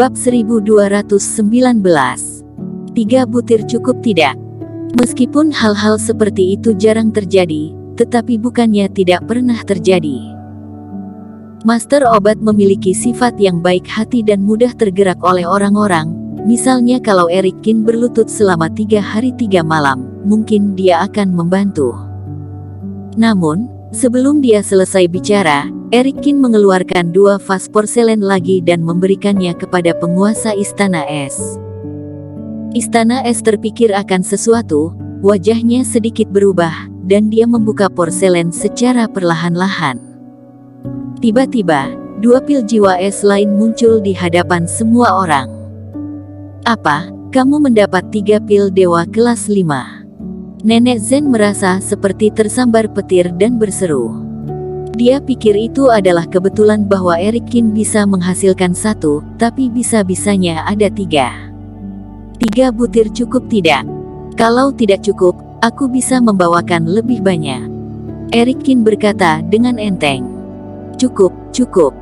Bab 1219. 3 butir cukup tidak? Meskipun hal-hal seperti itu jarang terjadi, tetapi bukannya tidak pernah terjadi. Master obat memiliki sifat yang baik hati dan mudah tergerak oleh orang-orang. Misalnya kalau Eric Kin berlutut selama 3 hari 3 malam, mungkin dia akan membantu. Namun, sebelum dia selesai bicara, Eric Kin mengeluarkan 2 vas porselen lagi dan memberikannya kepada penguasa Istana Es. Istana Es terpikir akan sesuatu, wajahnya sedikit berubah, dan dia membuka porselen secara perlahan-lahan. Tiba-tiba, 2 pil jiwa es lain muncul di hadapan semua orang. Apa, kamu mendapat 3 pil dewa kelas 5? Nenek Zen merasa seperti tersambar petir dan berseru. Dia pikir itu adalah kebetulan bahwa Eric Kin bisa menghasilkan 1, tapi bisa-bisanya ada 3. 3 butir cukup tidak? Kalau tidak cukup, aku bisa membawakan lebih banyak. Eric Kin berkata dengan enteng. Cukup, cukup.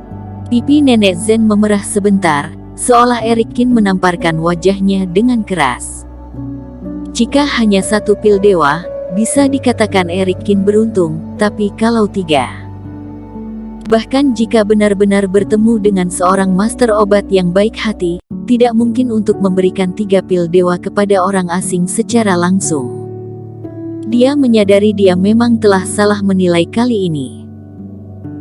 Pipi Nenek Zen memerah sebentar, seolah Eric Kin menamparkan wajahnya dengan keras. Jika hanya 1 pil dewa, bisa dikatakan Eric Kin beruntung, tapi kalau 3. Bahkan jika benar-benar bertemu dengan seorang master obat yang baik hati, tidak mungkin untuk memberikan 3 pil dewa kepada orang asing secara langsung. Dia menyadari dia memang telah salah menilai kali ini.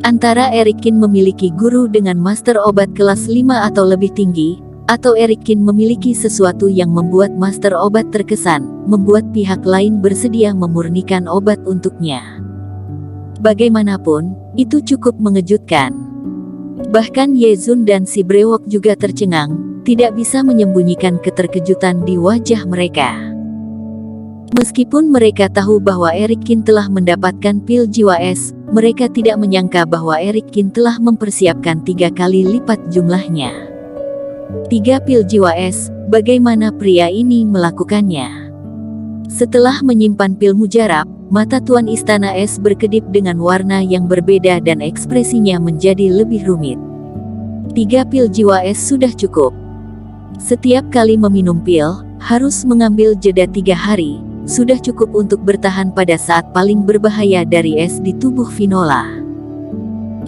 Antara Eric Kin memiliki guru dengan master obat kelas 5 atau lebih tinggi, atau Eric Kin memiliki sesuatu yang membuat master obat terkesan, membuat pihak lain bersedia memurnikan obat untuknya. Bagaimanapun, itu cukup mengejutkan. Bahkan Ye Zun dan si brewok juga tercengang, tidak bisa menyembunyikan keterkejutan di wajah mereka. Meskipun mereka tahu bahwa Eric Kin telah mendapatkan pil jiwa es, mereka tidak menyangka bahwa Eric Kin telah mempersiapkan 3 kali lipat jumlahnya. 3 pil jiwa es, bagaimana pria ini melakukannya? Setelah menyimpan pil mujarab, mata Tuan Istana Es berkedip dengan warna yang berbeda dan ekspresinya menjadi lebih rumit. 3 pil jiwa es sudah cukup. Setiap kali meminum pil, harus mengambil jeda 3 hari, sudah cukup untuk bertahan pada saat paling berbahaya dari es di tubuh Finola.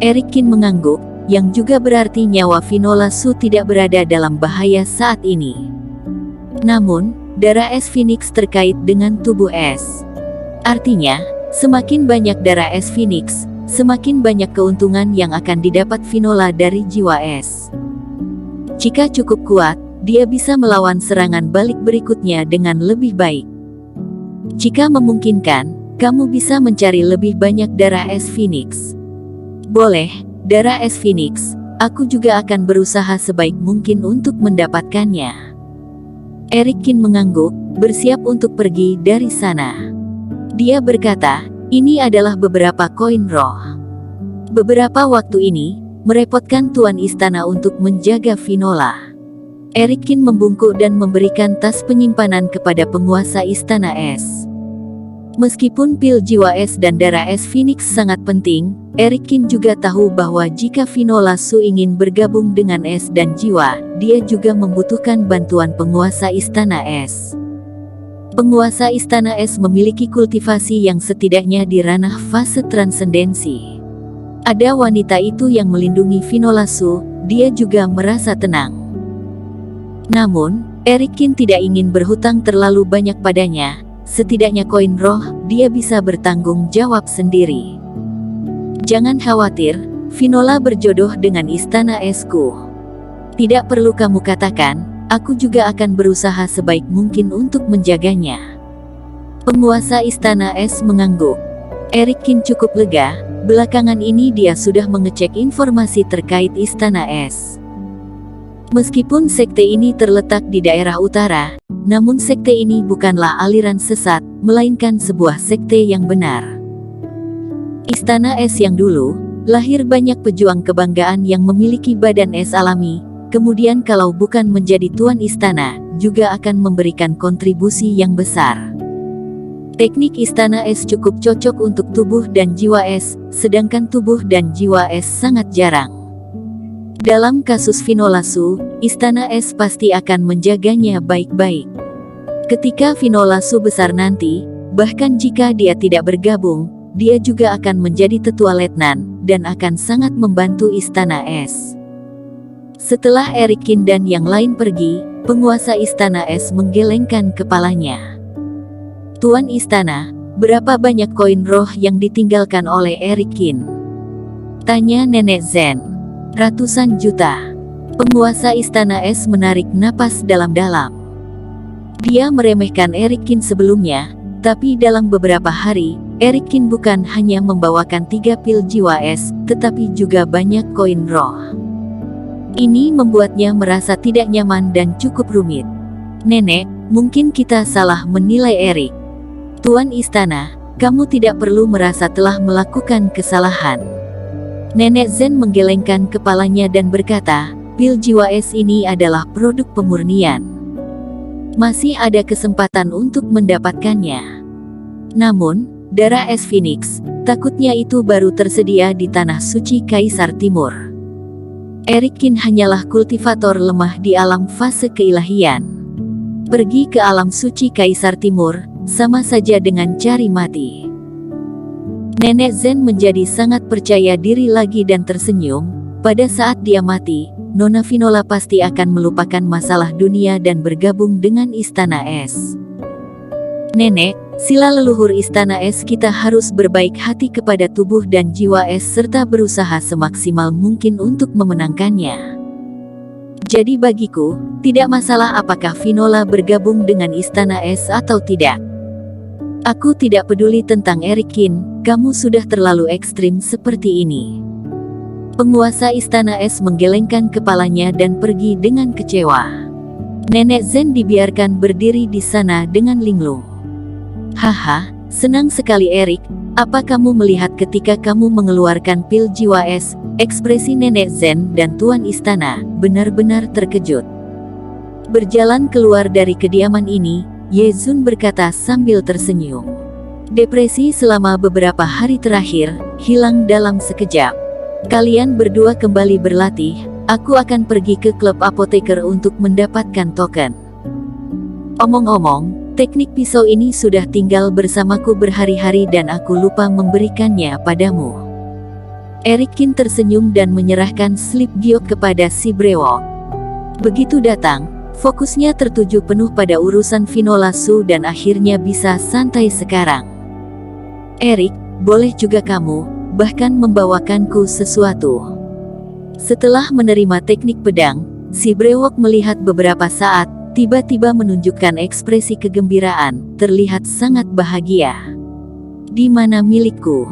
Eric Kin mengangguk, yang juga berarti nyawa Finola Su tidak berada dalam bahaya saat ini. Namun, darah es Phoenix terkait dengan tubuh es. Artinya, semakin banyak darah es Phoenix, semakin banyak keuntungan yang akan didapat Finola dari jiwa es. Jika cukup kuat, dia bisa melawan serangan balik berikutnya dengan lebih baik. Jika memungkinkan, kamu bisa mencari lebih banyak darah es Phoenix. Boleh, darah es Phoenix, aku juga akan berusaha sebaik mungkin untuk mendapatkannya. Eric Kin mengangguk, bersiap untuk pergi dari sana. Dia berkata, ini adalah beberapa koin roh. Beberapa waktu ini, merepotkan Tuan Istana untuk menjaga Finola. Eric Kin membungkuk dan memberikan tas penyimpanan kepada penguasa Istana Es. Meskipun pil jiwa es dan darah es Phoenix sangat penting, Eric Kin juga tahu bahwa jika Finola Su ingin bergabung dengan es dan jiwa, dia juga membutuhkan bantuan penguasa Istana Es. Penguasa Istana Es memiliki kultivasi yang setidaknya di ranah fase transendensi. Ada wanita itu yang melindungi Finola Su, dia juga merasa tenang. Namun, Eric Kin tidak ingin berhutang terlalu banyak padanya, setidaknya koin roh, dia bisa bertanggung jawab sendiri. Jangan khawatir, Finola berjodoh dengan Istana Esku. Tidak perlu kamu katakan, aku juga akan berusaha sebaik mungkin untuk menjaganya. Penguasa Istana Es mengangguk. Eric Kin cukup lega, belakangan ini dia sudah mengecek informasi terkait Istana Es. Meskipun sekte ini terletak di daerah utara, namun sekte ini bukanlah aliran sesat, melainkan sebuah sekte yang benar. Istana Es yang dulu, lahir banyak pejuang kebanggaan yang memiliki badan es alami, kemudian kalau bukan menjadi tuan istana, juga akan memberikan kontribusi yang besar. Teknik Istana Es cukup cocok untuk tubuh dan jiwa es, sedangkan tubuh dan jiwa es sangat jarang. Dalam kasus Finola Su, Istana Es pasti akan menjaganya baik-baik. Ketika Finola Su besar nanti, bahkan jika dia tidak bergabung, dia juga akan menjadi tetua letnan, dan akan sangat membantu Istana Es. Setelah Erik Kin dan yang lain pergi, penguasa Istana Es menggelengkan kepalanya. Tuan Istana, berapa banyak koin roh yang ditinggalkan oleh Erik Kin? Tanya Nenek Zen. Ratusan juta. Penguasa Istana Es menarik napas dalam-dalam. Dia meremehkan Erik Kin sebelumnya, tapi dalam beberapa hari, Erik Kin bukan hanya membawakan 3 pil jiwa es, tetapi juga banyak koin roh. Ini membuatnya merasa tidak nyaman dan cukup rumit. Nenek, mungkin kita salah menilai Erik. Tuan Istana, kamu tidak perlu merasa telah melakukan kesalahan. Nenek Zen menggelengkan kepalanya dan berkata, pil jiwa es ini adalah produk pemurnian. Masih ada kesempatan untuk mendapatkannya. Namun, darah es Phoenix, takutnya itu baru tersedia di tanah suci Kaisar Timur. Erik Kin hanyalah kultivator lemah di alam fase keilahian. Pergi ke alam suci Kaisar Timur, sama saja dengan cari mati. Nenek Zen menjadi sangat percaya diri lagi dan tersenyum. Pada saat dia mati, Nona Finola pasti akan melupakan masalah dunia dan bergabung dengan Istana Es. Nenek, sila leluhur Istana Es kita harus berbaik hati kepada tubuh dan jiwa Es serta berusaha semaksimal mungkin untuk memenangkannya. Jadi bagiku, tidak masalah apakah Finola bergabung dengan Istana Es atau tidak. Aku tidak peduli tentang Erik Kin, kamu sudah terlalu ekstrim seperti ini. Penguasa Istana Es menggelengkan kepalanya dan pergi dengan kecewa. Nenek Zen dibiarkan berdiri di sana dengan linglung. Haha, senang sekali Erik, apa kamu melihat ketika kamu mengeluarkan pil jiwa es? Ekspresi Nenek Zen dan Tuan Istana benar-benar terkejut. Berjalan keluar dari kediaman ini, Ye Zun berkata sambil tersenyum. Depresi selama beberapa hari terakhir hilang dalam sekejap. Kalian berdua kembali berlatih, aku akan pergi ke klub apoteker untuk mendapatkan token. Omong-omong, teknik pisau ini sudah tinggal bersamaku berhari-hari dan aku lupa memberikannya padamu. Erik Kin tersenyum dan menyerahkan slip giok kepada si brewok. Begitu datang, fokusnya tertuju penuh pada urusan Finola Su dan akhirnya bisa santai sekarang. Erik, boleh juga kamu, bahkan membawakanku sesuatu. Setelah menerima teknik pedang, si brewok melihat beberapa saat, tiba-tiba menunjukkan ekspresi kegembiraan, terlihat sangat bahagia. Di mana milikku?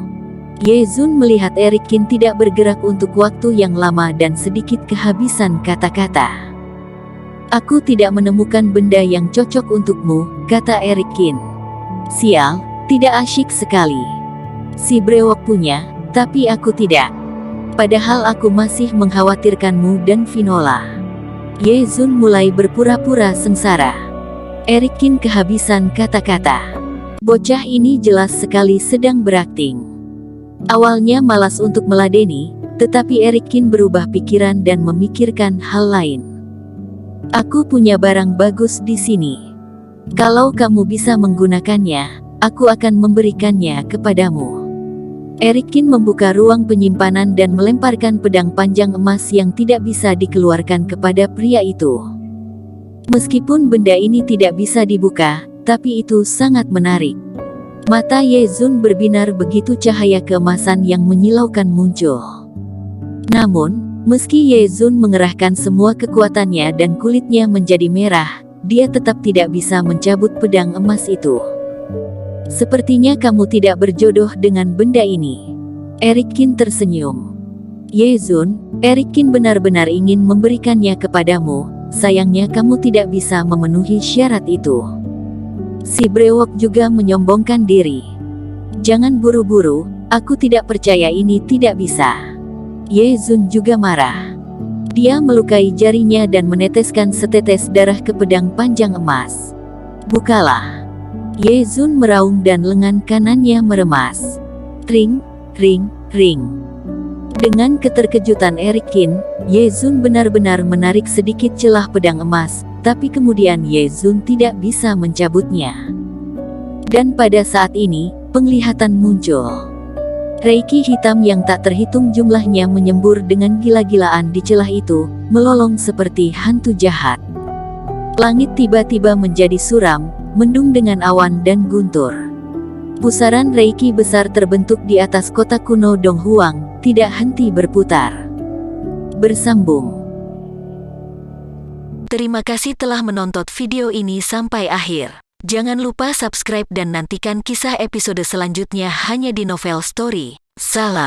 Ye Zun melihat Erik Kin tidak bergerak untuk waktu yang lama dan sedikit kehabisan kata-kata. Aku tidak menemukan benda yang cocok untukmu, kata Erik Kin. Sial, tidak asyik sekali. Si brewok punya, tapi aku tidak. Padahal aku masih mengkhawatirkanmu dan Finola. Ye Zun mulai berpura-pura sengsara. Erik Kin kehabisan kata-kata. Bocah ini jelas sekali sedang berakting. Awalnya malas untuk meladeni, tetapi Erik Kin berubah pikiran dan memikirkan hal lain. Aku punya barang bagus di sini. Kalau kamu bisa menggunakannya, aku akan memberikannya kepadamu. Erik Kin membuka ruang penyimpanan dan melemparkan pedang panjang emas yang tidak bisa dikeluarkan kepada pria itu. Meskipun benda ini tidak bisa dibuka, tapi itu sangat menarik. Mata Ye Zun berbinar begitu cahaya keemasan yang menyilaukan muncul. Namun, meski Ye Zun mengerahkan semua kekuatannya dan kulitnya menjadi merah, dia tetap tidak bisa mencabut pedang emas itu. Sepertinya kamu tidak berjodoh dengan benda ini. Erik Kin tersenyum. Ye Zun, Erik Kin benar-benar ingin memberikannya kepadamu, sayangnya kamu tidak bisa memenuhi syarat itu. Si brewok juga menyombongkan diri. Jangan buru-buru, aku tidak percaya ini tidak bisa. Ye Zun juga marah. Dia melukai jarinya dan meneteskan setetes darah ke pedang panjang emas. Bukalah. Ye Zun meraung dan lengan kanannya meremas. Ring, ring, ring. Dengan keterkejutan Erik Qin, Ye Zun benar-benar menarik sedikit celah pedang emas, tapi kemudian Ye Zun tidak bisa mencabutnya. Dan pada saat ini, penglihatan muncul. Reiki hitam yang tak terhitung jumlahnya menyembur dengan gila-gilaan di celah itu, melolong seperti hantu jahat. Langit tiba-tiba menjadi suram, mendung dengan awan dan guntur. Pusaran Reiki besar terbentuk di atas kota kuno Donghuang, tidak henti berputar. Bersambung. Terima kasih telah menonton video ini sampai akhir. Jangan lupa subscribe dan nantikan kisah episode selanjutnya hanya di Novel Story. Salam.